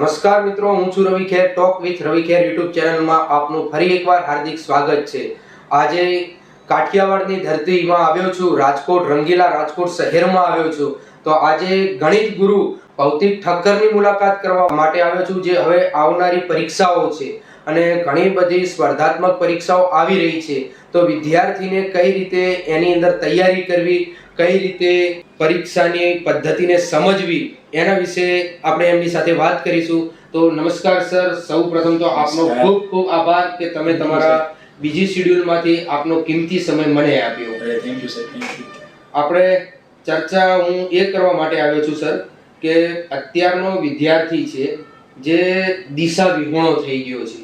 નમસ્કાર મિત્રો, હું છું Ravi Kher. Talk with Ravi Kher YouTube ચેનલમાં આપનું ફરી એકવાર હાર્દિક સ્વાગત છે. આજે કાઠિયાવાડની ધરતીમાં આવ્યો છું, રાજકોટ, રંગીલા રાજકોટ શહેરમાં આવ્યો છું. તો આજે ગણિત ગુરુ ભૌતિક ઠક્કરની મુલાકાત કરવા માટે આવ્યો છું, જે હવે આવનારી પરીક્ષાઓ છે અને ઘણી બધી સ્પર્ધાત્મક પરીક્ષાઓ આવી રહી છે. તો વિદ્યાર્થીને કઈ રીતે એની અંદર તૈયારી કરવી, કઈ રીતે પરીક્ષાની પદ્ધતિને સમજવી, એના વિશે આપણે એમની સાથે વાત કરીશું. તો નમસ્કાર સર, સૌ પ્રથમ તો આપનો ખૂબ ખૂબ આભાર કે તમે તમારા બીજી શેડ્યુલમાંથી આપનો કિંમતી સમય મને આપ્યો. Thank you sir, thank you. આપણે ચર્ચા હું એ કરવા માટે આવ્યો છું સર કે અત્યારનો વિદ્યાર્થી છે જે દિશા વિહોણો થઈ ગયો છે.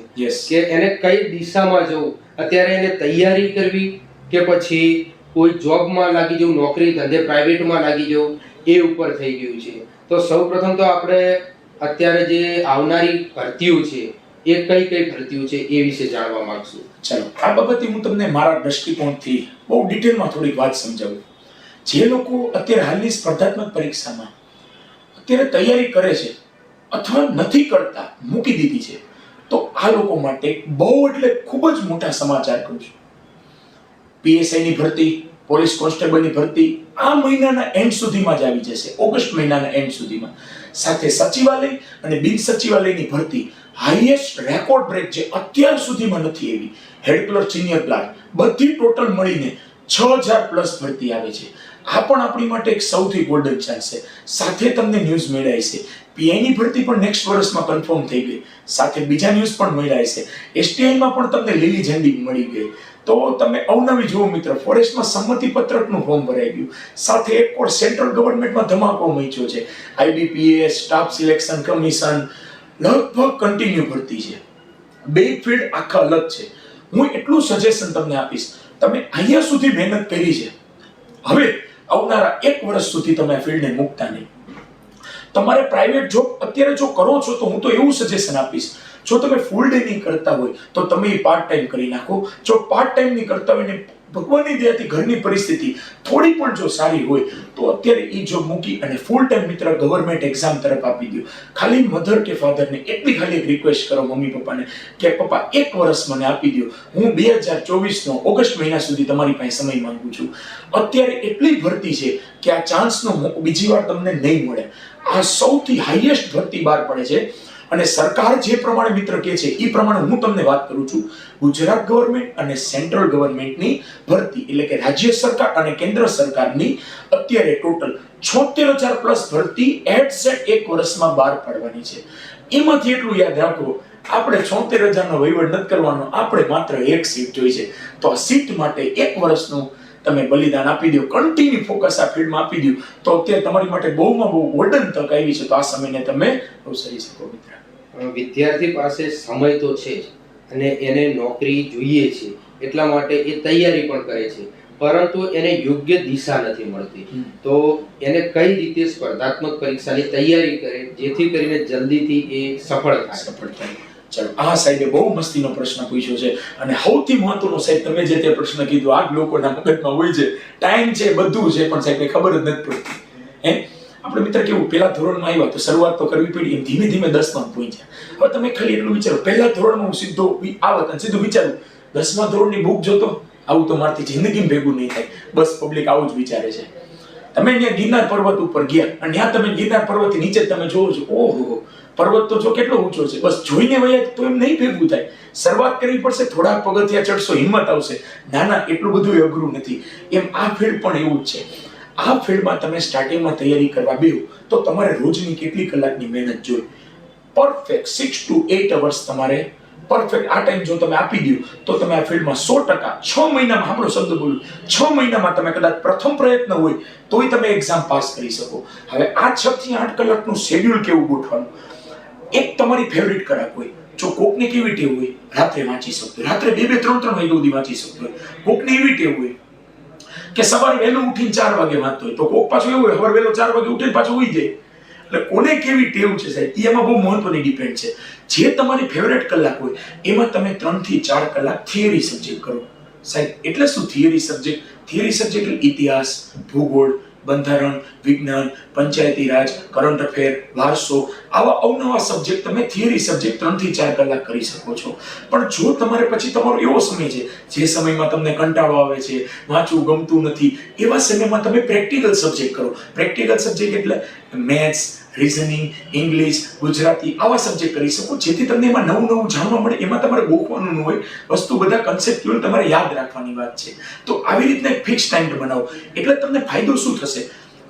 કે એને કઈ દિશામાં જવું, અત્યારે એને તૈયારી કરવી કે પછી કોઈ જોબમાં લાગી જવું, નોકરી ધંધે પ્રાઇવેટમાં લાગી જવું, એ ઉપર થઈ ગયું છે. તો સૌપ્રથમ તો આપણે અત્યારે જે આવનારી ભરતીઓ છે એ કઈ કઈ ભરતીઓ છે એ વિશે જાણવા માંગશું. ચાલો, આ બાબતે હું તમને મારા દ્રષ્ટિકોણથી બહુ ડિટેલમાં થોડીક વાત સમજાવું. જે લોકો અત્યારે હાલની સ્પર્ધાત્મક પરીક્ષામાં અત્યારે તૈયારી કરે છે અથવા નથી કરતા, મૂકી દીધી છે, તો આ લોકો માટે બહુ એટલે ખૂબ જ મોટા સમાચાર કહું છું. પીએસઆઈ ની ભરતી, પોલીસ કોન્સ્ટેબલની ભરતી આ મહિનાના એન્ડ સુધીમાં જ આવી જશે, ઓગસ્ટ મહિનાના એન્ડ સુધીમાં. સાથે સચિવાલય અને બિન સચિવાલયની ભરતી હાઈએસ્ટ રેકોર્ડ બ્રેક જે અત્યાર સુધીમાં નથી એવી, હેડ ક્લર્ક, સિનિયર ક્લાર્ક બધી ટોટલ મળીને 6000 પ્લસ ભરતી આવે છે. આ પણ આપણી માટે એક સૌથી ગોલ્ડન ચાન્સ છે. સાથે તમને ન્યૂઝ મળ્યા છે, પીઆઈ ની ભરતી પણ નેક્સ્ટ વર્ષમાં કન્ફર્મ થઈ ગઈ. સાથે બીજા ન્યૂઝ પણ મળ્યા છે, એસટીઆઈ માં પણ તમને લીલી ઝંડી મળી ગઈ. તો તમે અવનવી જુઓ મિત્ર, ફોરેસ્ટમાં સંમતિ પત્રકનું ફોર્મ ભરાઈ ગયું. સાથે એક કોર સેન્ટ્રલ ગવર્નમેન્ટમાં ધમાકો મચ્યો છે, આઈબીપીએસ, સ્ટાફ સિલેક્શન કમિશન, લગભગ કન્ટિન્યુ ભરતી છે. બે ફિલ્ડ આખા અલગ છે. હું એટલું સજેશન તમને આપીશ, તમે અહીંયા સુધી મહેનત કરી છે, હવે આવનારા 1 વર્ષ સુધી તમે આ ફિલ્ડને મૂકતા નહીં. તમારે પ્રાઇવેટ જોબ અત્યારે જો કરો છો તો હું તો એવું સજેશન આપીશ, જો તમે ફૂલ ડે નહીં કરતા હોય તો તમે એ પાર્ટ ટાઈમ કરી નાખો. જો પાર્ટ ટાઈમ નહીં કરતા હોય ને ભગવાનની દયાથી ઘરની પરિસ્થિતિ થોડી પણ જો સારી હોય તો અત્યારે એ જોબ મૂકી અને ફૂલ ટાઈમ મિત્ર ગવર્નમેન્ટ એક્ઝામ તરફ આપી દો. ખાલી મધર કે ફાધરને એટલી ખાલી એક રિક્વેસ્ટ કરો, મમ્મી પપ્પાને, કે પપ્પા 1 વર્ષ મને આપી દો, હું 2024 નો ઓગસ્ટ મહિના સુધી તમારી પાસે સમય માંગુ છું. અત્યારે એટલી ભરતી છે કે આ ચાન્સનો બીજી વાર તમને નહીં મળે. આ સૌથી હાઈએસ્ટ ભરતી બહાર પડે છે અને સરકાર જે પ્રમાણે મિત્ર કહે છે એ પ્રમાણે હું તમને વાત કરું છું. ગુજરાત ગવર્નમેન્ટ અને સેન્ટ્રલ ગવર્નમેન્ટની ભરતી એટલે કે રાજ્ય સરકાર અને કેન્દ્ર સરકારની અત્યારે ટોટલ 76000 પ્લસ ભરતી એટ 1 વર્ષમાં બહાર પાડવાની છે. એમાંથી એટલું યાદ રાખો, આપણે 76000 નો વહીવટ નથી કરવાનો, આપણે માત્ર એક સીટ જોઈ છે. તો આ સીટ માટે 1 વર્ષનું તમે બલિદાન આપી દો, કન્ટિન્યુ ફોકસ આ ફિલ્ડમાં આપી દો, તો અત્યારે તમારી માટે બહુમાં બહુ ગોલ્ડન તક આવી છે. તો આ સમયને તમે અવસરી શકો મિત્ર. વિદ્યાર્થી પાસે સમય તો છે જ અને એને નોકરી જોઈએ છે, એટલા માટે એ તૈયારી પણ કરે છે, પરંતુ એને યોગ્ય દિશા નથી મળતી. તો એને કઈ રીતે સ્પર્ધાત્મક પરીક્ષાની તૈયારી કરે જેથી કરીને જલ્દીથી એ સફળ થાય. ચાલો, આ સાહેબે બહુ મસ્તીનો પ્રશ્ન પૂછ્યો છે અને સૌથી મહત્વનો સાહેબ તમે જે તે પ્રશ્ન કીધો, આ લોકોના મગજમાં હોય છે, ટાઈમ છે, બધું છે, પણ સાહેબ ખબર જ નથી પડતી. આપણે મિત્ર કેવું, પહેલા ધોરણમાં આવ્યા તો શરૂઆત તો કરવી પડી, એમ ધીમે ધીમે 10માં પહોંચ્યા. હવે તમે ખાલી એટલું વિચારો, પહેલા ધોરણમાં હું સીધો આવત અને સીધું વિચારું 10મા ધોરણની બુક જોતો, આવું તો મારથી જિંદગીમાં ભેગું નહીં થાય. બસ પબ્લિક આવું જ વિચારે છે. તમે ત્યાં ગિરનાર પર્વત ઉપર ગયા અને ત્યાં તમે ગિરનાર પર્વતથી નીચે તમે જોવો છો, ઓહો પર્વત તો જો કેટલો ઊંચો છે, બસ જોઈને વયા તો એમ નહીં ભેગું થાય. શરૂઆત કરવી પડશે, થોડા પગથિયા ચડશો, હિંમત આવશે. ના, એટલું બધું અઘરું નથી. એમ આ ફિલ્ડ પણ એવું જ છે. આ ફિલ્ડમાં તમે સ્ટાર્ટિંગમાં તૈયારી કરવા બેહો તો તમારે રોજની કેટલી કલાકની મહેનત જોઈએ, પરફેક્ટ 6 to 8 અવર્સ તમારે પરફેક્ટ આ ટાઈમ જો તમે આપી દો તો તમે આ ફિલ્ડમાં 100% 6 મહિનામાં, આપણો શબ્દ બોલું, 6 મહિનામાં તમે કદાચ પ્રથમ પ્રયત્ન હોય તોય તમે એક્ઝામ પાસ કરી શકો. હવે આ 6 થી 8 કલાકનું શેડ્યુલ કેવું ગોઠવાનું, એક તમારી ફેવરિટ કલાક હોય. જો કોકને કેવી ટેવ હોય, રાત્રે વાંચી શકતો, રાત્રે 2-3 વાગ્યા સુધી વાંચી શકતો હોય. કોકને એવી ટેવ હોય કે સવારે વહેલું ઉઠીને 4 વાગે વાંચતો હોય, તો કોક પાછું એવું હોય સવારે વહેલો 4 વાગે ઉઠીને પાછું ઉઈ જાય. એટલે કોને કેવી ટેવ છે સાહેબ, એમાં બહુ મહત્વની ડિપેન્ડ છે. જે તમારી ફેવરેટ કલાક હોય એમાં તમે 3 થી 4 કલાક થિયરી સબ્જેક્ટ કરો. સાહેબ એટલે શું થિયરી સબ્જેક્ટ? થિયરી સબ્જેક્ટ ઇતિહાસ, ભૂગોળ, બંધારણ, વિજ્ઞાન, પંચાયતી રાજ, કરંટ અફેર, વારસો, આવા અવનવા સબ્જેક્ટ તમે થિયરી સબ્જેક્ટ 3 થી 4 કલાક કરી શકો છો. પણ જો તમારે પછી તમારો એવો સમય છે જે સમયમાં તમને કંટાળો આવે છે, વાંચવું ગમતું નથી, એવા સમયમાં તમે પ્રેક્ટિકલ સબ્જેક્ટ કરો. પ્રેક્ટિકલ સબ્જેક્ટ એટલે મેથ્સ, રીઝનિંગ, ઇંગ્લિશ, ગુજરાતી આવા સબ્જેક્ટ કરી શકો, જેથી તમને એમાં નવું નવું જાણવા મળે. એમાં તમારે ગોખવાનું ન હોય, વસ્તુ બધા કન્સેપ્ચ્યુઅલ તમારે યાદ રાખવાની વાત છે. તો આવી રીતના એક ફિક્સ ટાઈમ બનાવો. એટલે તમને ફાયદો શું થશે?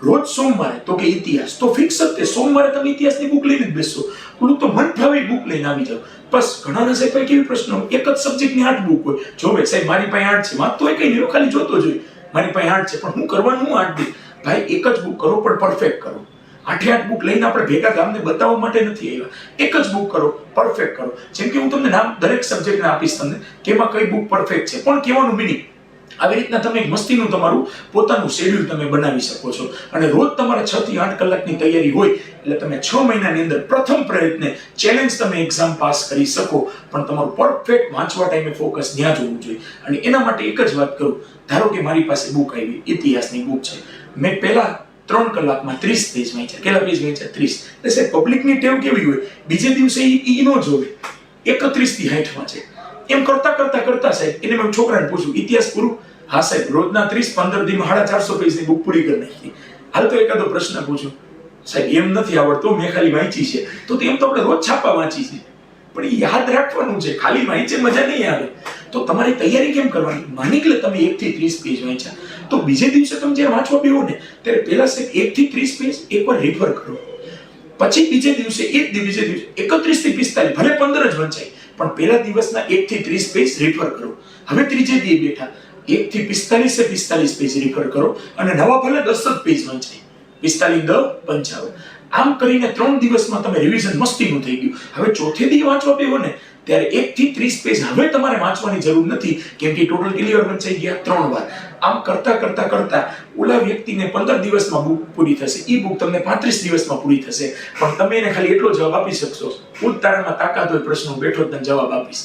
રોજ સોમવારે તો કે ઇતિહાસ તો ફિક્સ જ તે સોમવારે તમે ઇતિહાસની બુક લઈને જ બેસો. ઓલું તો મન ફાવી બુક લઈને આવી જાવ. બસ ઘણા સાહેબ ભાઈ કેવી પ્રશ્ન હોય, એક જ સબ્જેક્ટની 8 બુક હોય. જો ભાઈ સાહેબ મારી પાસે 8 છે, વાંચતો હોય કઈ નહીં, ખાલી જોતો જોઈએ મારી પાસે 8 છે, પણ હું કરવાનું હું 8 દી ભાઈ એક જ બુક કરો પણ પરફેક્ટ કરો. 8 બુક લઈને આપણે ભેગા ગામને બતાવવા માટે નથી આવ્યા. એક જ બુક કરો, પરફેક્ટ કરો. જેમ કે હું તમને નામ દરેક સબ્જેક્ટને આપીશ તમને કે એમાં કઈ બુક પરફેક્ટ છે, પણ કહેવાનું મિનિંગ. આવી રીતના તમે એક મસ્તીનું તમારું પોતાનું શેડ્યુલ તમે બનાવી શકો છો. અને રોજ તમારે 6 થી 8 કલાકની તૈયારી હોય એટલે તમે 6 મહિનાની અંદર પ્રથમ પ્રયત્ને ચેલેન્જ તમે એક્ઝામ પાસ કરી શકો. પણ તમારું પરફેક્ટ વાંચવા ટાઈમે ફોકસ ત્યાં જ હોવું જોઈએ. અને એના માટે એક જ વાત કરું, ધારો કે મારી પાસે બુક આવી, ઇતિહાસની બુક છે, મેં પહેલા 3 કલાકમાં 30 પેજ વાંચ્યા, કેટલા પેજ વાંચ્યા? 30. એટલે પબ્લિકની ટેવ કેવી હોય, બીજે દિવસે ઈ નો જોવે, 31 થી 60 વાંચે. એમ કરતા સાહેબ એને મેં છોકરાને પૂછ્યું, ઇતિહાસ પૂરું? હા સાહેબ, રોજના 30-15 દીમાં 450 પેજની બુક પૂરી કરી નાખી. હાલ તો એકાદો પ્રશ્ન પૂછ્યો, સાહેબ એમ નથી આવડતો, મેં ખાલી વાંચી છે. તો એમ તો આપણે રોજ છાપા વાંચી છે, પણ એ યાદ રાખવાનું છે. ખાલી વાંચે મજા નહીં આવે. તો તમારી તૈયારી કેમ કરવાની? માની કે તમે 1 થી 30 પેજ વાંચ્યા, તો બીજે દિવસે તમે જ્યારે વાંચવા બેહો ને ત્યારે પહેલા સાહેબ 1 થી 30 પેજ એકવાર રેફર કરો. પછી બીજે દિવસે 31 થી 45, ભલે 15 જ વંચાય, પણ પહેલા દિવસના 1 થી 30 પેજ રેફર કરો. હવે ત્રીજે દી બેઠા 1 થી 45 પેજ રેફર કરો અને નવા ભલે 10 જ પેજ વંચાય, 45 × 10 = 55. આમ કરીને 3 દિવસમાં તમે રિવિઝન મસ્તીનું થઈ ગયું. હવે ચોથે દી વાંચવા બેહો ને ત્યારે 1 થી 30 પેજ હવે તમારે વાંચવાની જરૂર નથી, કેમ કે ટોટલ કેટલી વાર વંચાઈ ગયા? 3 વાર. આમ કરતા ઓલા વ્યક્તિને 15 દિવસમાં બુક પૂરી થશે, ઈ બુક તમને 35 દિવસમાં પૂરી થશે. પણ તમે એને ખાલી એટલો જવાબ આપી શકશો, ઉતારામાં તાકાત હોય પ્રશ્નો બેઠો તને જવાબ આપીશ.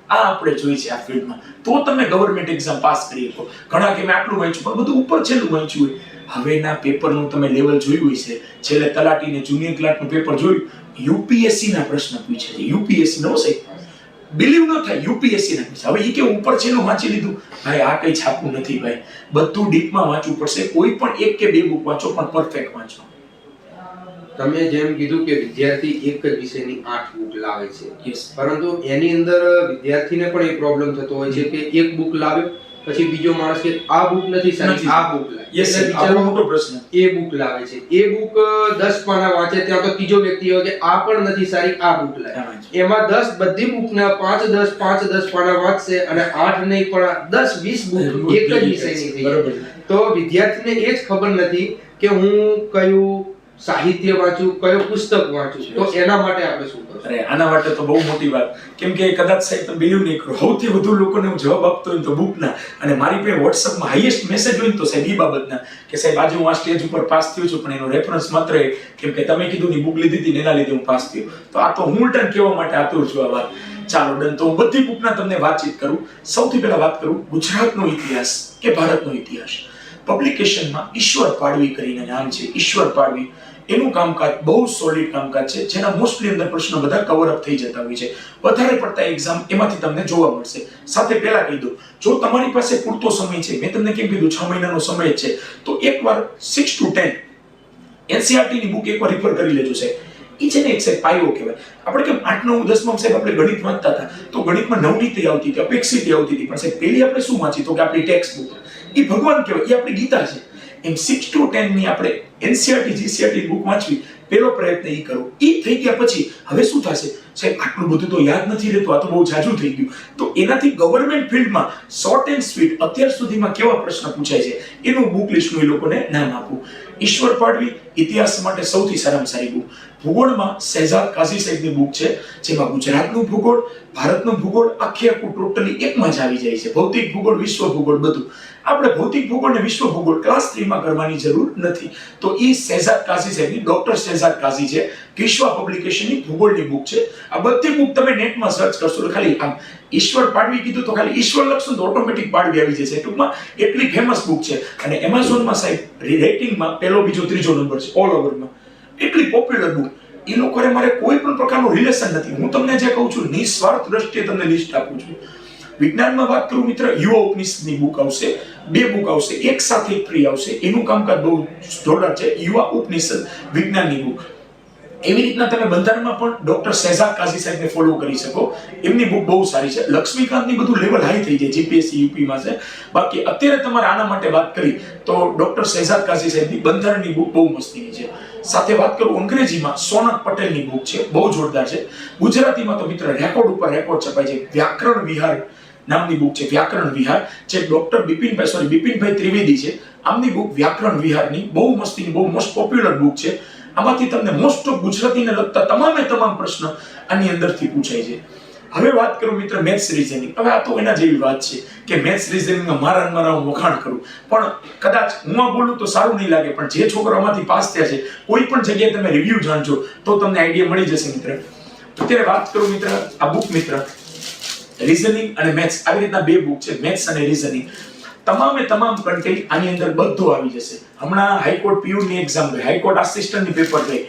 આ આપણે જોઈ છે આ ફિલ્ડમાં. તો તમે ગવર્મેન્ટ એક્ઝામ પાસ કરી શકો. ઘણા કે મેં આટલું વાંચ્યું, પણ બધું ઉપર છેલ્લું વાંચ્યું હોય. હવેના પેપરનું તમે લેવલ જોયું હશે, છેલ્લે તલાટીને જુનિયર ક્લાર્કનું પેપર જોયું, યુપીએસસી ના પ્રશ્ન પૂછે છે. યુપીએસસી નો સાહેબ, બિલીવ ન થાય, યુપીએસસી ના પૂછે. હવે એ કે ઉપર છેલ્લું વાંચી લીધું, ભાઈ આ કઈ છાપું નથી ભાઈ, બધું ડીપમાં વાંચવું પડશે. કોઈ પણ 1 કે 2 બુક વાંચો, પણ પરફેક્ટ વાંચો. તમે જેમ કીધું કે વિદ્યાર્થી એક જ વિષયની 8 બુક લાવે છે, યસ, પરંતુ એની અંદર વિદ્યાર્થીને પણ એક પ્રોબ્લેમ થતો હોય છે કે એક બુક લાવ્યો પછી બીજો માણસ કે આ બુક નથી સારી, આ બુક લાવે. યસ, આ મોટો પ્રશ્ન. એ બુક લાવે છે, એ બુક 10 પાના વાંચે ત્યાં તો ત્રીજો વ્યક્તિ હોય કે આ પણ નથી સારી, આ બુક લાવે. એમાં 10 બધી બુકના 5-10 પાના વાંચશે અને 8 નહીં પણ 10-20 બુક એક જ વિષયની થઈ. બરોબર. તો વિદ્યાર્થીને એ જ ખબર નથી કે હું કયું સાહિત્ય વાંચું, કયો પુસ્તક વાંચું. તો એના માટે આપણે શું કરશું? અરે આના માટે તો બહુ મોટી વાત, કેમ કે કદાચ સાહેબ તમે બિલીવ નહીં કરો, સૌથી વધુ લોકોને હું જવાબ આપતો હોય તો બુકના, અને મારી પાસે વોટ્સઅપમાં હાઈએસ્ટ મેસેજ હોય તો સાહેબ એ બાબતના કે સાહેબ આજે હું આ સ્ટેજ ઉપર પાસ થયો છું, પણ એનો રેફરન્સ માત્ર કેમ કે તમે કીધું ની બુક લીધી હતી એના લીધે હું પાસ થયો. તો આ તો હું ઉલટન કહેવા માટે આતુર છું આ વાત. ચાલો ડન, તો હું બધી બુકના તમને વાતચીત કરું. સૌથી પહેલા વાત કરું ગુજરાતનો ઇતિહાસ કે ભારતનો ઇતિહાસ. પબ્લિકેશનમાં ઈશ્વર પાડવી કરીને નામ છે, ઈશ્વર પાડવી. એનું કામકાજ બહુ સોલિડ કામકાજ છે, જેના મોસ્ટલી અંદર પ્રશ્નો બધા કવર અપ થઈ જતા હોય છે. વધારે પડતા એક્ઝામ એમાંથી તમને જોવા મળશે. સાથે પહેલા કહી દઉં, જો તમારી પાસે પૂરતો સમય છે, મેં તમને કેમ કીધું 6 મહિનાનો સમય છે, તો એકવાર 6 to 10 એનસીઈઆરટી ની બુક એકવાર રિફર કરી લેજો સાહેબ. ઈ છે ને એક સાહેબ પાયો કહેવાય. આપણે કેમ 8, 9, 10 સાહેબ આપણે ગણિત વાંચતા હતા, તો ગણિતમાં નવનીતિ આવતી હતી, અપેક્ષિત આવતી હતી, પણ સાહેબ પહેલી આપણે શું વાંચી તો કે આપણી ટેક્સ્ટ બુક. ઈ ભગવાન કહેવાય, ઈ આપણી ગીતા છે. એમ 6 to 10 ની આપણે એનસીઈઆરટી જીસીઈઆરટી બુક વાંચવી, પહેલો પ્રયત્ન ઈ કરો. ઈ થઈ ગયા પછી હવે શું થશે સાહેબ? આટલું બધું તો યાદ નથી રહેતું, આ તો બહુ જાજુ થઈ ગયું. તો એનાથી ગવર્મેન્ટ ફિલ્ડમાં શોર્ટ એન્ડ સ્વીટ અત્યાર સુધીમાં કેવા પ્રશ્ન પૂછાય છે એનું બુક લિસ્ટનું એ લોકોને નામ આપવું. ઈશ્વર પાડવી ઇતિહાસ માટે સૌથી સારામાં સારી બુક. ભૂગોળમાં શહેજાદ કાઝી સાહેબની બુક છે, જેમાં ગુજરાતનું ભૂગોળ, ભારતનું ભૂગોળ આખે આખું ટોટલી એકમાં જ આવી જાય છે. ભૌતિક ભૂગોળ, વિશ્વ ભૂગોળ બધું. આપણે ભૌતિક ભૂગોળ ને વિશ્વ ભૂગોળ ક્લાસ 3 માં કરવાની જરૂર નથી. તો ઈ શહેજાદ કાઝી સાહેબની, ડોક્ટર શહેજાદ કાઝી છે, કિશ્વા પબ્લિકેશનની ભૂગોળની બુક છે. આ બધી બુક તમે નેટમાં સર્ચ કરશો એટલે ખાલી આમ ઈશ્વર પાડવી કીધું તો ખાલી ઈશ્વર લખશો તો ઓટોમેટિક પાડવી આવી જશે. ટૂંકમાં એટલી ફેમસ બુક છે અને એમેઝોનમાં સાહેબ રેટિંગમાં પહેલો બીજો ત્રીજો નંબર છે ઓલ ઓવરમાં. એટલી પોપ્યુલર બુક. એ લોકોને મારે કોઈ પણ પ્રકારનું રિલેશન નથી. હું તમને જે કહું છું નિસ્વાર્થ દ્રષ્ટિએ તમને લિસ્ટ આપું છું. વિજ્ઞાનમાં વાત કરું મિત્ર, યુવા ઉપનિષદની બુક આવશે, 2 બુક આવશે, એક સાથે ફ્રી આવશે. એનું કામકાજ બહુ જોરદાર છે. યુવા ઉપનિષદ વિજ્ઞાનની બુક. એવી રીતના તમે બંધારણમાં પણ ડોક્ટર શહેજાદ કાઝી સાહેબને ફોલો કરી શકો. એમની બુક બહુ સારી છે. લક્ષ્મીકાંતની બધું લેવલ હાઈ થઈ જાય જીપીએસસી યુપીમાં છે. બાકી અત્યારે તમારે આના માટે વાત કરી તો ડોક્ટર શહેજાદ કાઝી સાહેબની બંધારણની બુક બહુ મસ્તીની છે. સાથે વાત કરું અંગ્રેજીમાં સોનક પટેલની બુક છે, બહુ જોરદાર છે. ગુજરાતીમાં તો મિત્ર રેકોર્ડ ઉપર રેકોર્ડ છપાય છે. વ્યાકરણ વિહાર નામની બુક છે, વ્યાકરણ વિહાર, જે ડોક્ટર બિપિનભાઈ ત્રિવેદી છે. આમની બુક વ્યાકરણ વિહારની બહુ મસ્તીની, બહુ મોસ્ટ પોપ્યુલર બુક છે. આમાંથી તમને મોસ્ટ ઓફ ગુજરાતીને લગતા તમામ પ્રશ્ન આની અંદરથી પૂછાય છે. હવે વાત કરું મિત્ર મેથ્સ રીઝનિંગ. હવે આ તો એના જેવી વાત છે કે મેથ્સ રીઝનિંગમાં મારા હું વખાણ કરું, પણ કદાચ હું આ બોલું તો સારું નહીં લાગે, પણ જે છોકરો આમાંથી પાસ થયા છે કોઈ પણ જગ્યાએ તમે રિવ્યુ જાણજો તો તમને આઈડિયા મળી જશે મિત્ર. અત્યારે વાત કરું મિત્ર આ બુક મિત્ર રીઝનિંગ અને મેથ્સ, આવી રીતના 2 બુક છે, મેથ્સ અને રીઝનિંગ. તમામ કન્ટેન્ટ આની અંદર બધું આવી જશે. હમણાં હાઈકોર્ટ પીયુની એક્ઝામ ગઈ, હાઈકોર્ટ આસિસ્ટન્ટની પેપર ગઈ,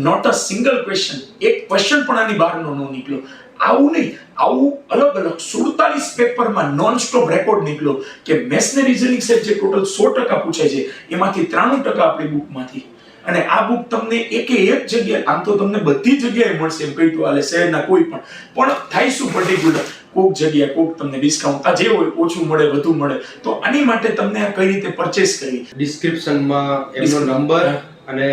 નોટ અ સિંગલ ક્વેશ્ચન, એક ક્વેશ્ચન પણ આની બહારનો ન નીકળ્યો. આવું નહીં, આવું અલગ 47 પેપરમાં નોન સ્ટોપ રેકોર્ડ નીકળ્યો કે મેથ્સ ને રીઝનિંગ સેટ જે ટોટલ 100% પૂછાય છે એમાંથી 93% આપણી બુકમાંથી. અને આ બુક તમને એક જગ્યાએ, આમ તો તમને બધી જગ્યાએ મળશે એમ કહી તો હાલે, શહેરના કોઈ પણ થાય શું પર્ટિક્યુલર કોક જગ્યાએ કોક તમને ડિસ્કાઉન્ટ આ જે હોય ઓછું મળે વધુ મળે. તો આની માટે તમને આ કઈ રીતે પરચેસ કરવી, ડિસ્ક્રિપ્શનમાં એમનો નંબર અને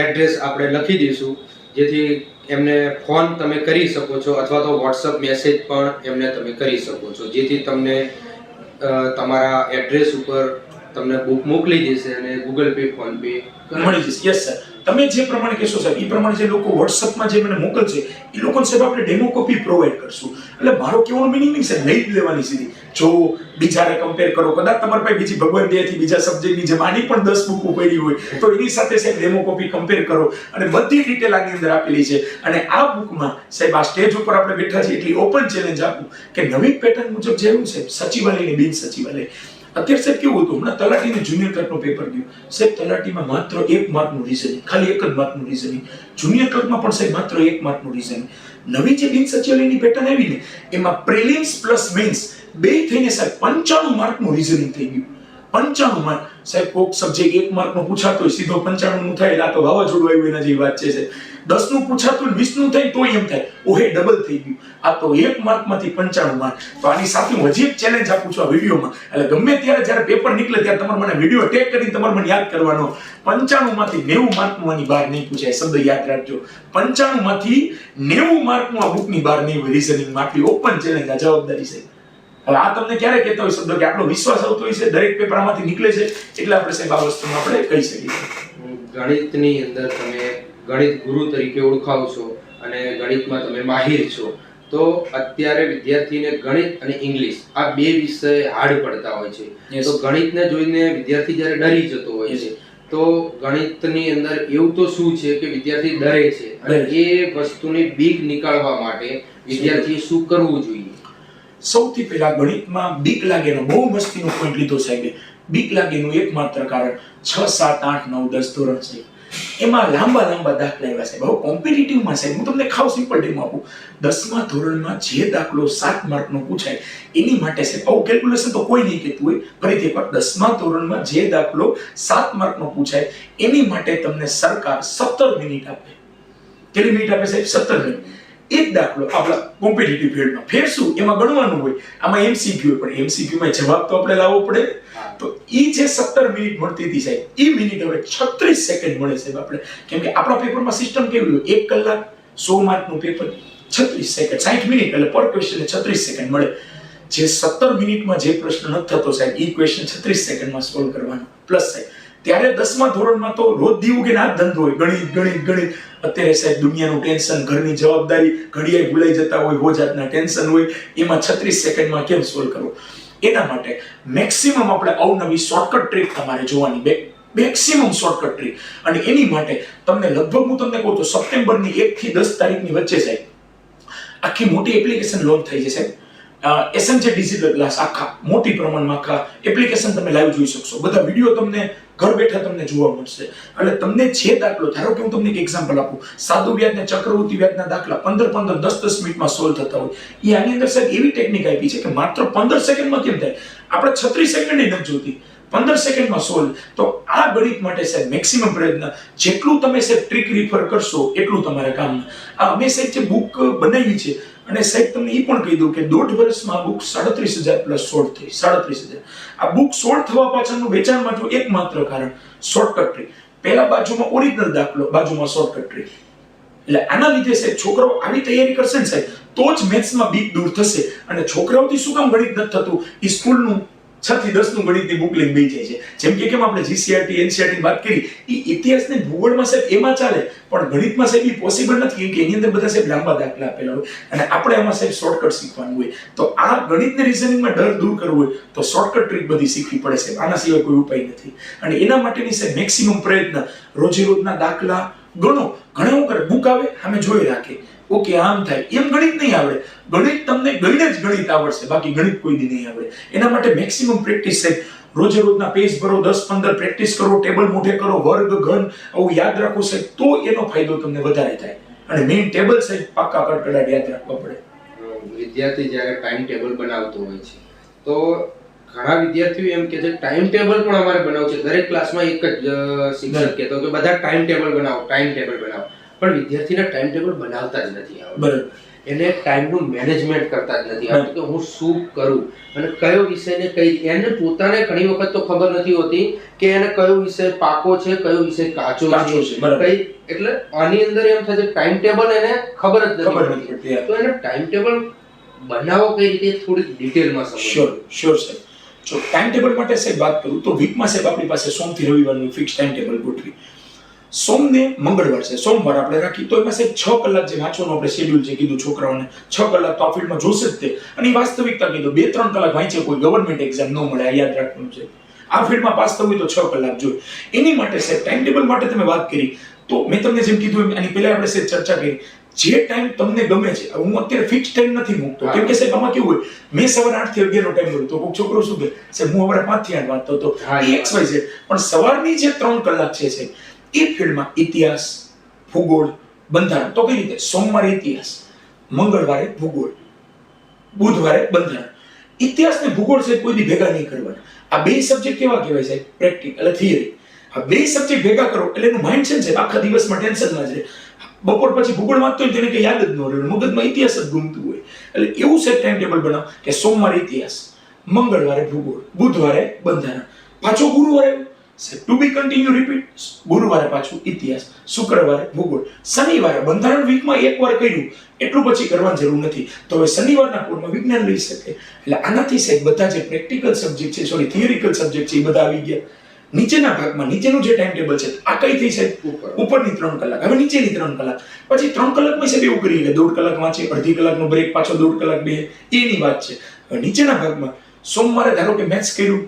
એડ્રેસ આપણે લખી દઈશું, જેથી એમને ફોન તમે કરી શકો છો અથવા તો વોટ્સઅપ મેસેજ પણ એમને તમે કરી શકો છો, જેથી તમને તમારા એડ્રેસ ઉપર તમને બુક મોકલી દેશે અને ગૂગલ પે ફોન પે મળી જશે. યસ સર, તમે જે પ્રમાણે કહેશો સાહેબ એ પ્રમાણે જે લોકો વોટ્સઅપમાં જે મને મોકલશે એ લોકોને સાહેબ આપણે ડેમો કોપી પ્રોવાઈડ કરશું. એટલે મારો કહેવાનો મિનિંગ નહીં સાહેબ, લઈ જ લેવાની સીધી. જો બીજાને કમ્પેર કરો, કદાચ તમારી પાસે બીજી ભગવાન દયાથી બીજા સબ્જેક્ટની જેમ આની પણ 10 બુકો પડી હોય તો એની સાથે સાહેબ ડેમો કોપી કમ્પેર કરો અને બધી ડિટેલ આની અંદર આપેલી છે. અને આ બુકમાં સાહેબ આ સ્ટેજ ઉપર આપણે બેઠા છીએ એટલી ઓપન ચેલેન્જ આપું કે નવી પેટર્ન મુજબ જે એવું સાહેબ સચિવાલય ને બિન સચિવાલય. અત્યારે સાહેબ કેવું હતું, હમણાં તલાટીને જુનિયર ક્લર્કનો પેપર ગયો સાહેબ, તલાટીમાં માત્ર 1 માર્કનું રીઝનિંગ, ખાલી 1 જ માર્કનું રીઝનિંગ. જુનિયર ક્લર્કમાં પણ સાહેબ માત્ર 1 માર્કનું રીઝનિંગ. નવી જે બિન સચિવાલયની પેટર્ન આવી ને એમાં પ્રિલિમ્સ પ્લસ મેન્સ બે થઈને સાહેબ 95 માર્કનું રીઝનિંગ થઈ ગયું. 95 માર્ક સાહેબ, કોક સબ્જેક્ટ 1 માર્કનો પૂછાતો હોય સીધો 95 નું થાય એટલે આ તો વાવાઝોડું આવ્યું એના જેવી વાત છે. 10 નું પૂછાતું 20 નું થાય તો એમ થાય ઓહે ડબલ થઈ ગયું. આ તો 1 માર્કમાંથી 95 માર્ક. તો આની સાથે હું હજી એક ચેલેન્જ આપું છું આ વિડીયોમાં, એટલે ગમે ત્યારે જ્યારે પેપર નીકળે ત્યારે તમારે મને વિડીયો ટેગ કરીને તમારે મને યાદ કરવાનો 95 માંથી 90 માર્કનું આની બહાર નહીં પૂછાય. શબ્દ યાદ રાખજો, 95 માંથી 90 માર્કનું આ બુકની બહાર નહીં હોય રીઝનિંગમાં. આટલી ઓપન ચેલેન્જ, આ જવાબદારી છે. હવે આ તમને ક્યારે કહેતા હોય શબ્દો કે આટલો વિશ્વાસ આવતો હોય છે દરેક પેપર આમાંથી નીકળે છે એટલે આપણે સાહેબ આ વસ્તુમાં આપણે કહી શકીએ. ગણિતની અંદર તમે ગણિત ગુરુ તરીકે ઓળખાવ છો અને ગણિતમાં તમે માહિર છો, તો અત્યારે વિદ્યાર્થીને ગણિત અને ઇંગ્લિશ આ 2 વિષય હાર્ડ પડતા હોય છે. તો ગણિતને જોઈને વિદ્યાર્થી જ્યારે ડરી જતો હોય છે, તો ગણિતની અંદર એવું તો શું છે કે વિદ્યાર્થી ડરે છે અને એ વસ્તુની બીક નીકાળવા માટે વિદ્યાર્થીએ શું કરવું જોઈએ? સૌથી પહેલા ગણિતમાં બીક લાગેનો બહુ મસ્તીનો પોઈન્ટ લીધો સાહેબે. બીક લાગેનું એકમાત્ર કારણ 6, 7, 8, 9, 10 ધોરણ છે. એમાં લાંબા દાખલા એવા સાહેબ. હવે કોમ્પિટિટિવમાં સાહેબ હું તમને ખાવ સિમ્પલ ડેમો આપું. 10મા ધોરણમાં જે દાખલો 7 માર્કનો પૂછાય એની માટે સાહેબ આવું કેલ્ક્યુલેશન તો કોઈ નહીં કહેતું હોય. ફરીથી એકવાર 10મા ધોરણમાં જે દાખલો 7 માર્કનો પૂછાય એની માટે તમને સરકાર 17 મિનિટ આપે. કેટલી મિનિટ આપે સાહેબ? 17 મિનિટ. એક દાખલો આપણા કોમ્પિટિટિવ ફિલ્ડમાં ફેર શું એમાં ગણવાનું હોય, આમાં એમસીક્યુ હોય, પણ એમસીક્યુમાં જવાબ તો આપણે લાવવો પડે. તો ઈ જે 17 મિનિટ મળતી હતી સાહેબ, ઈ મિનિટ હવે 36 સેકન્ડ મળે સાહેબ આપણે. કેમ કે આપણા પેપરમાં સિસ્ટમ કેવી હોય, 1 કલાક 100 માર્કનું પેપર, 36 સેકન્ડ 60 મિનિટ એટલે પર ક્વેશ્ચન 36 સેકન્ડ મળે. જે 17 મિનિટમાં જે પ્રશ્ન નથી થતો સાહેબ, ઈ ક્વેશ્ચન 36 સેકન્ડમાં સોલ્વ કરવાનો. પ્લસ સાહેબ ત્યારે 10મા ધોરણમાં તો રોજ દીવું કે ના ધંધો હોય, ગણિત. અત્યારે સાહેબ દુનિયાનું ટેન્શન, ઘરની જવાબદારી, ઘડિયાળ ભૂલાઈ જતા હોય, હોજાતના ટેન્શન હોય, એમાં 36 સેકન્ડમાં કેમ સોલ્વ કરવો? એના માટે મેક્સિમમ આપણે અવનવી શોર્ટકટ ટ્રીક તમારે જોવાની. Maximum shortcut trick. અને એની માટે તમને લગભગ હું તમને કહું તો સપ્ટેમ્બરની 1 થી 10 તારીખની વચ્ચે સાહેબ આખી મોટી એપ્લિકેશન લોન્ચ થઈ જશે. એસએમજે ડિજિટલ ક્લાસ આખા મોટી પ્રમાણમાં આખા એપ્લિકેશન તમે લાઈવ જોઈ શકશો. બધા વિડીયો તમને ઘર બેઠા તમને જોવા મળશે. એટલે તમને જે દાખલો, ધારો કે હું તમને એક એક્ઝામ્પલ આપું, સાદુ વ્યાજ ને ચક્રવૃદ્ધિ વ્યાજના દાખલા 15 10 મિનિટમાં સોલ્વ થતા હોય, એ આની અંદર સાહેબ એવી ટેકનિક આપી છે કે માત્ર 15 સેકન્ડમાં કેમ થાય, આપણે 36 સેકન્ડ નથી જોતી, 15 સેકન્ડમાં સોલ્વ. તો આ ગણિત માટે સાહેબ મેક્સિમમ પ્રયત્ન, જેટલું તમે સાહેબ ટ્રીક રિફર કરશો એટલું તમારા કામનું. આ અમે સાહેબ જે બુક બનાવી છે, અને સાહેબ તમને એ પણ કહી દઉં કે 1.5 વર્ષમાં આ બુક 37,000 પ્લસ સોલ્વ થઈ. 37,000. આ બુક સોલ્વ થવા પાછળનું વેચાણમાં જો એકમાત્ર કારણ શોર્ટકટ ટ્રીક. પહેલા બાજુમાં ઓરિજિનલ દાખલો, બાજુમાં શોર્ટકટ ટ્રીક. એટલે આના લીધે સાહેબ છોકરાઓ આવી તૈયારી કરશે ને સાહેબ, તો જ મેથ્સમાં બીક દૂર થશે. અને છોકરાઓથી શું કામ ગણિત નથી થતું, એ સ્કૂલનું 6 થી 10 નું ગણિતની બુક લઈને બેસી જાય છે. જેમ કે કેમ આપણે જીસીઆરટી એનસીઆરટી વાત કરી, એ ઇતિહાસ ને ભૂગોળમાં સાહેબ એમાં ચાલે, પણ ગણિતમાં સાહેબ એ પોસિબલ નથી, કેમ કે એની અંદર બધા સાહેબ લાંબા દાખલા આપેલા હોય અને આપણે એમાં સાહેબ શોર્ટકટ શીખવાનું હોય. તો આ ગણિતને રિઝનિંગમાં ડર દૂર કરવો હોય તો શોર્ટકટ ટ્રીક બધી શીખવી પડે છે. આના સિવાય કોઈ ઉપાય નથી. અને એના માટેની સાહેબ મેક્સિમમ પ્રયત્ન, રોજે રોજના દાખલા ગણો. ઘણા હું કરે, બુક આવે સામે જોઈ રાખે, ઓકે આમ થાય, એમ ગણિત નહીં આવડે. ગણિત તમને ગણીને જ ગણિત આવડશે, બાકી ગણિત કોઈ દી નહીં આવડે. એના માટે મેક્સિમમ પ્રેક્ટિસ સાહેબ, રોજે રોજના પેજ ભરો, 10-15 પ્રેક્ટિસ કરો, ટેબલ મોઢે કરો, વર્ગ ઘન આવું યાદ રાખો સાહેબ, તો એનો ફાયદો તમને વધારે થાય. અને મેઇન ટેબલ સાહેબ પાક્કા કડકડાટ યાદ રાખવા પડે. વિદ્યાર્થી જ્યારે ટાઈમ ટેબલ બનાવતો હોય છે, તો ઘણા વિદ્યાર્થીઓ એમ કે છે ટાઈમ ટેબલ પણ અમારે બનાવવું છે. દરેક ક્લાસમાં એક જ શિક્ષક કહેતો કે બધા ટાઈમ ટેબલ બનાવો, ટાઈમ ટેબલ બનાવો. પણ વિદ્યાર્થીને ટાઈમ ટેબલ બનાવતા જ નથી આવડતું. બરાબર. એને ટાઈમનું મેનેજમેન્ટ કરતા જ નથી આવડતું કે હું શું કરું અને કયો વિષયને કઈ. એને પોતાને ઘણી વખત તો ખબર નથી હોતી કે એને કયો વિષય પાકો છે, કયો વિષય કાચો છે, કઈ. એટલે આની અંદર એમ થાય છે ટાઈમ ટેબલ એને ખબર જ નથી પડતી. તો એને ટાઈમ ટેબલ બનાવો કઈ રીતે, થોડી ડિટેલમાં સમજો. શ્યોર સાહેબ. જો ટાઈમ ટેબલ માટે સાહેબ વાત કરું તો વીકમાં સાહેબ આપણી પાસે સોમથી રવિવારનું ફિક્સ ટાઈમ ટેબલ ગોઠવી. સોમને મંગળવાર છે, સોમવાર આપણે રાખી, તો એમાં સાહેબ 6 કલાક જે વાંચવાનું આપણે શેડ્યુલ છે કીધું છોકરાઓને, 6 કલાક તો આ ફિલ્ડમાં જોશે જ તે. અને વાસ્તવિકતા કીધું 2-3 કલાક વાંચે કોઈ ગવર્મેન્ટ એક્ઝામ ન મળે, આ યાદ રાખવાનું છે. આ ફિલ્ડમાં પાસ થવું હોય તો 6 કલાક જોઈએ. એની માટે સાહેબ ટાઈમ ટેબલ માટે તમે વાત કરી, તો મેં તમને જેમ કીધું એની પહેલા આપણે સાહેબ ચર્ચા કરી, જે ટાઈમ તમને ગમે છે. હું અત્યારે ફિક્સ ટાઈમ નથી મૂકતો, કેમ કે સાહેબ આમાં કેવું હોય, મેં સવારે 8 થી 11 નો ટાઈમ મળ્યો તો કોઈ છોકરો શું કહે સાહેબ હું સવારે 5 થી 8 વાંચતો હતો, XYZ. પણ સવારની જે 3 કલાક છે સાહેબ, એ ફિલ્ડમાં ઇતિહાસ, ભૂગોળ, બંધારણ. તો કઈ રીતે, સોમવારે ઇતિહાસ, મંગળવારે ભૂગોળ, બુધવારે બંધારણ. ઇતિહાસ ને ભૂગોળ છે કોઈ દી ભેગા નહીં કરવાના. આ બે સબ્જેક્ટ કેવા કહેવાય સાહેબ, પ્રેક્ટિકલ એટલે થિયરી. આ બે સબ્જેક્ટ ભેગા કરો એટલે એનું માઇન્ડ છે આખા દિવસમાં ટેન્શનમાં જ રહે. બપોર પછી ભૂગોળ વાંચતો હોય તેને કઈ યાદ જ ન રહે, મગજમાં ઇતિહાસ જ ગુમતું હોય. એટલે એવું છે ટાઈમ ટેબલ બનાવો કે સોમવારે ઇતિહાસ, મંગળવારે ભૂગોળ, બુધવારે બંધારણ, પાછો ગુરુવારે ટુ બી કન્ટિન્યુ રિપીટ, ગુરુવારે પાછું ઇતિહાસ, શુક્રવારે ભૂગોળ, શનિવારે બંધારણ. વીકમાં એકવાર કર્યું એટલું પછી કરવાની જરૂર નથી. તો હવે શનિવારના કોર્સમાં વિજ્ઞાન લઈ શકે. એટલે આનાથી સાહેબ બધા જે પ્રેક્ટિકલ સબ્જેક્ટ છે, સોરી થિયરિકલ સબ્જેક્ટ છે, એ બધા આવી ગયા. નીચેના ભાગમાં નીચેનું જે ટાઈમ ટેબલ છે આ કઈ થઈ સાહેબ, ઉપરની 3 કલાક, હવે નીચેની 3 કલાક. પછી 3 કલાકમાં સાહેબ એવું કરીએ કે 1.5 કલાક વાંચે, અડધી કલાકનો બ્રેક, પાછો 1.5 કલાક બે, એની વાત છે. હવે નીચેના ભાગમાં સોમવારે ધારો કે મેથ્સ કર્યું,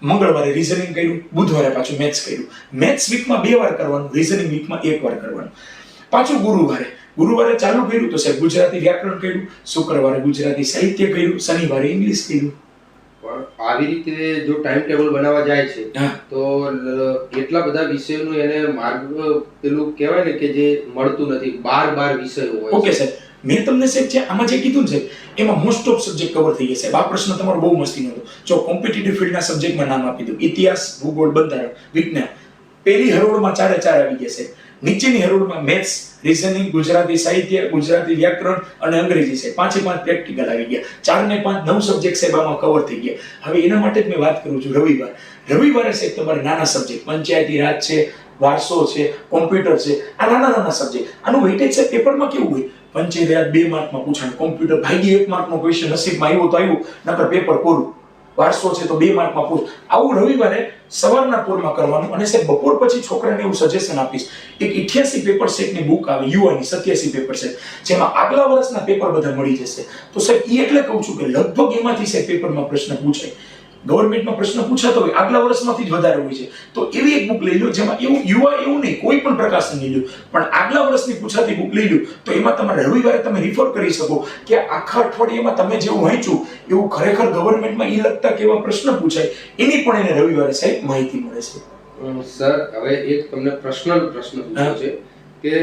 મંગળવારે રીઝનિંગ કર્યું, બુધવારે પાછું મેથ્સ કર્યું. મેથ્સ વીકમાં 2 વાર કરવાનું, રીઝનિંગ વીકમાં 1 વાર કરવાનું. પાછું ગુરુવારે ચાલુ કર્યું તો સાહેબ ગુજરાતી વ્યાકરણ કર્યું, શુક્રવારે ગુજરાતી સાહિત્ય કર્યું, શનિવારે ઇંગ્લિશ કર્યું. આવી રીતે જો ટાઈમ ટેબલ બનાવવા જાય છે તો એટલા બધા વિષયોનું એને માર્ગ પેલું કહેવાય ને કે જે મળતું નથી, 12 વિષયો હોય. ઓકે સાહેબ, મેં તમને સાહેબ જે આમાં જે કીધું ને સાહેબ, એમાં મોસ્ટ ઓફ સબ્જેક્ટ કવર થઈ ગયા સાહેબ. આ પ્રશ્ન તમારો બહુ મસ્તીનો હતો. જો કોમ્પિટિટિવ ફિલ્ડના સબ્જેક્ટમાં નામ આપી દઉં, ઇતિહાસ, ભૂગોળ, બંધારણ, વિજ્ઞાન. પહેલી હરોળમાં 4 આવી ગયા સાહેબ. નીચેની હરોળમાં મેથ્સ, રીઝનિંગ, ગુજરાતી સાહિત્ય, ગુજરાતી વ્યાકરણ અને અંગ્રેજી છે. 5 પ્રેક્ટિકલ આવી ગયા. 4 ને 5 9 સબ્જેક્ટ સાહેબ આમાં કવર થઈ ગયા. હવે એના માટે જ મેં વાત કરું છું રવિવારે સાહેબ તમારે નાના સબ્જેક્ટ, પંચાયતી રાજ છે, વારસો છે, કોમ્પ્યુટર છે, આ નાના સબ્જેક્ટ. આનું વેઇટેજ છે પેપરમાં કેવું હોય, પંચાયતી રાજ 2 માર્કમાં પૂછાણ, કોમ્પ્યુટર ભાગી 1 માર્કનો ક્વેશ્ચન નસીબમાં આવ્યો તો આવ્યું, નકર પેપર પૂરું. વારસો છે તો 2 માર્કમાં પૂછ. આવું રવિવારે સવારના પોરમાં કરવાનું. અને સાહેબ બપોર પછી છોકરાને એવું સજેશન આપીશ, એક 88 પેપર સેટની બુક આવે યુવાની, 87 પેપર સેટ, જેમાં આગલા વર્ષના પેપર બધા મળી જશે. તો સાહેબ એ એટલે કહું છું કે લગભગ એમાંથી સાહેબ પેપરમાં પ્રશ્ન પૂછાય. ગવર્મેન્ટમાં પ્રશ્ન પૂછાતો હોય આગલા વર્ષમાંથી જ વધારે હોય છે, તો એવી એક બુક લઈ લો જેમાં એવું નહીં, કોઈ પણ પ્રકાશન લઈ લો, પણ આગલા વર્ષની પૂછાતી બુક લઈ લો, તો એમાં તમારે રવિવારે તમે રિફર કરી શકો કે આખા અઠવાડિયામાં તમે જેવું વાંચ્યું એવું ખરેખર ગવર્મેન્ટમાં ઈ લગતા કેવા પ્રશ્ન પૂછાય એની પણ એને રવિવારે સાહેબ માહિતી મળે છે. સર હવે એક તમને પર્સનલ પ્રશ્ન પૂછ્યો છે કે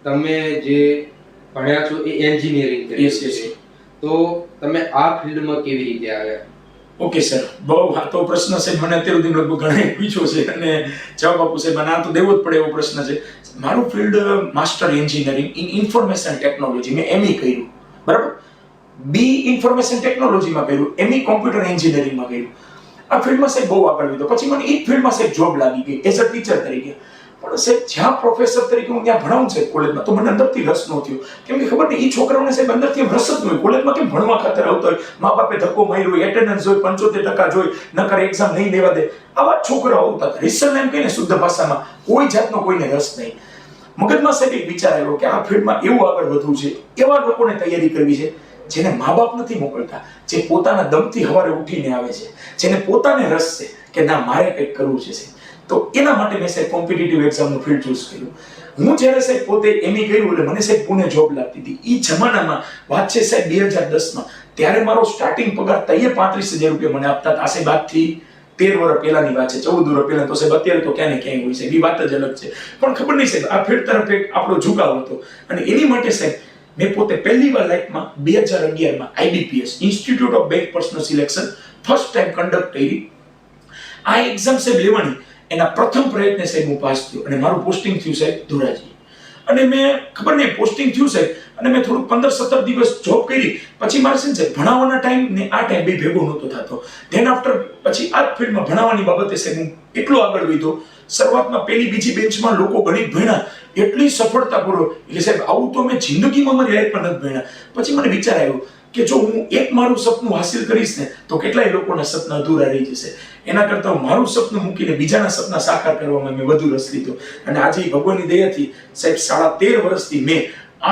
તમે જે ભણ્યા છો એ એન્જિનિયરિંગ કરી છે, તો તમે આ ફિલ્ડમાં કેવી રીતે આવ્યા? ઓકે સર, બહુ આ તો પ્રશ્ન છે મને અત્યાર સુધી લગભગ ઘણા પૂછ્યો છે અને જવાબ આપું છે, મને આ તો દેવો જ પડે એવો પ્રશ્ન છે. મારું field master engineering in information technology, મેં એમઈ કર્યું, બરાબર, બી ઇન્ફોર્મેશન ટેકનોલોજીમાં કર્યું, એમઈ કોમ્પ્યુટર એન્જિનિયરિંગમાં કર્યું. આ ફિલ્ડમાં સાહેબ બહુ આગળ વધ્યો, પછી મને એ ફિલ્ડમાં સાહેબ જોબ લાગી ગઈ એઝ અ ટીચર તરીકે. પણ સાહેબ જ્યાં પ્રોફેસર તરીકે હું ત્યાં ભણાવું છે કોલેજમાં, તો મને અંદરથી રસ ન થયો, કેમ કે ખબર નહીં એ છોકરાઓને સાહેબ અંદરથી રસ જ ન હોય. કોલેજમાં કેમ ભણવા ખાતર આવતા હોય, મા બાપે ધક્કો માર્યો હોય, એટેન્ડન્સ હોય 75% જોઈ, નકર એક્ઝામ નહીં દેવા દે, આવા છોકરાઓ આવતા હતા. રિસર્ચ એમ કહીને શુદ્ધ ભાષામાં કોઈ જાતનો કોઈને રસ નહીં. મગજમાં સાહેબ એક વિચાર આવ્યો કે આ ફિલ્ડમાં એવું આગળ વધવું છે, એવા લોકોને તૈયારી કરવી છે જેને મા બાપ નથી મોકલતા, જે પોતાના દમથી સવારે ઉઠીને આવે છે, જેને પોતાને રસ છે કે ના મારે કંઈક કરવું છે. તો એના માટે મેં સાહેબ કોમ્પિટિટિવ એક્ઝામનું ફિલ્ડ ચૂઝ કર્યું. હું જ્યારે સાહેબ પોતે એમઈ કર્યું એટલે મને સાહેબ પુણે જોબ લાગતી હતી. એ જમાનામાં વાત છે સાહેબ 2010માં, ત્યારે મારો સ્ટાર્ટિંગ પગાર તઈએ 35,000 રૂપિયા મને આપતા હતા. આ સાહેબ આજથી 13 વર્ષ પહેલાની વાત છે, 14 વર્ષ પહેલા. તો સાહેબ અત્યારે તો ક્યાં ને ક્યાંય હોય છે, એ વાત જ અલગ છે. પણ ખબર નહીં સાહેબ આ ફિલ્ડ તરફ એક આપણો ઝુકાવ હતો અને એની માટે સાહેબ મેં પોતે પહેલી વાર લાઈફમાં 2011માં IBPS institute of bank personal selection first time conduct કરી. આ એક્ઝામ સાહેબ લેવાની એના પ્રથમ પ્રયત્ને સાહેબ હું પાસ થયો અને મારું પોસ્ટિંગ થયું સાહેબ ધોરાજી. અને મેં ખબર નહીં પોસ્ટિંગ થયું સાહેબ અને મેં થોડુંક 15-17 દિવસ જોબ કરી. પછી મારે છે ને ભણાવવાના ટાઈમ ને આ ટાઈમ બે ભેગો નહોતો થતો. ધેન આફ્ટર પછી આ ફિલ્ડમાં ભણાવવાની બાબતે સાહેબ હું એટલો આગળ વધ્યો. શરૂઆતમાં પહેલી બીજી બેન્ચમાં લોકો ગણિત ભણ્યા, એટલી સફળતાપૂર્વક એટલે સાહેબ આવું તો મેં જિંદગીમાં મારી લાઈફમાં નથી ભણ્યા. પછી મને વિચાર આવ્યો કે જો હું એક મારું સપનું હાસિલ કરીશ ને તો કેટલાય લોકોના સપના અધૂરા રહી જશે. એના કરતા હું મારું સપનું મૂકીને બીજાના સપના સાકાર કરવામાં મેં વધુ રસ લીધો. અને આજે ભગવાનની દયાથી સાહેબ 13.5 વર્ષથી મેં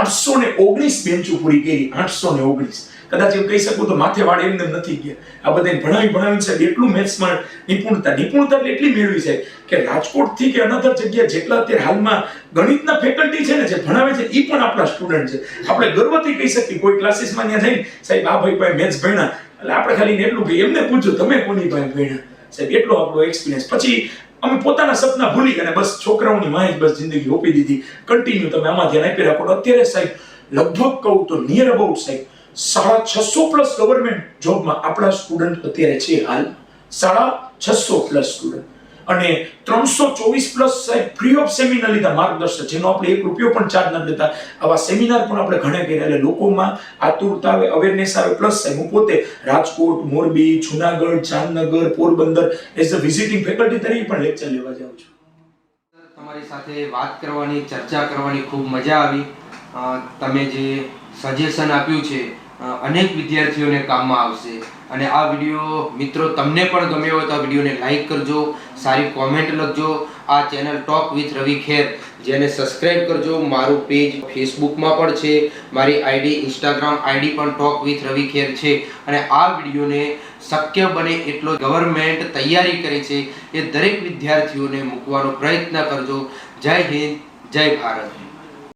819 બેન્ચો પૂરી કરી. 819 કદાચ એવું કહી શકું તો માથે વાળ એમને નથી ગયા. આ બધાને ભણાવી સાહેબ એટલું મેથ્સમાં નિપુણતા એટલે એટલી મેળવી સાહેબ કે રાજકોટથી કે અનધર જગ્યા જેટલા અત્યારે હાલમાં ગણિતના ફેકલ્ટી છે ને જે ભણાવે છે એ પણ આપણા સ્ટુડન્ટ છે. આપણે ગર્વથી કહી શકીએ કોઈ ક્લાસીસમાં ત્યાં જઈને સાહેબ આ ભાઈ પાસે મેથ્સ ભણ્યા એટલે આપણે ખાલી એટલું કે એમને પૂછો તમે કોની પાસે ભણ્યા સાહેબ, એટલો આપણો એક્સપિરિયન્સ. પછી અમે પોતાના સપના ભૂલી અને બસ છોકરાઓની માં જ બસ જિંદગી ઓપી દીધી. કન્ટિન્યુ તમે આમાં ધ્યાન આપી રાખો. અત્યારે સાહેબ લગભગ કહું તો નિયર અબાઉટ સાહેબ 650+ ગવર્મેન્ટ જોબમાં આપણા સ્ટુડન્ટ અત્યારે છે હાલ 650+ સ્ટુડન્ટ અને 324+ સાહેબ ફ્રી ઓફ સેમિનાર લીધા માર્ગદર્શક, જેનો આપણે 1 રૂપિયો પણ ચાર્જ નથી લેતા. આવા સેમિનાર પણ આપણે ઘણા કર્યા એટલે લોકોમાં આતુરતા આવે, અવેરનેસ આવે. પ્લસ સાહેબ હું પોતે Rajkot, Morbi, Junagadh, Jamnagar, Porbandar as a visiting faculty તરીકે પણ લેક્ચર લેવા જાઉં છું. તમારી સાથે વાત કરવાની, ચર્ચા કરવાની ખૂબ મજા આવી. તમે જે સજેશન આપ્યું છે અનેક વિદ્યાર્થીઓને કામમાં આવશે. અને આ વિડીયો મિત્રો તમને પણ ગમ્યો હોય તો આ વિડીયોને લાઈક કરજો, સારી કોમેન્ટ લખજો. આ ચેનલ ટોક વિથ રવિ ખેર જેને સબસ્ક્રાઇબ કરજો. મારું પેજ ફેસબુકમાં પણ છે, મારી આઈડી ઇન્સ્ટાગ્રામ આઈડી પણ ટોક વિથ રવિ ખેર છે. અને આ વિડીયોને શક્ય બને એટલો ગવર્મેન્ટ તૈયારી કરે છે એ દરેક વિદ્યાર્થીઓને મૂકવાનો પ્રયત્ન કરજો. જય હિન્દ, જય ભારત.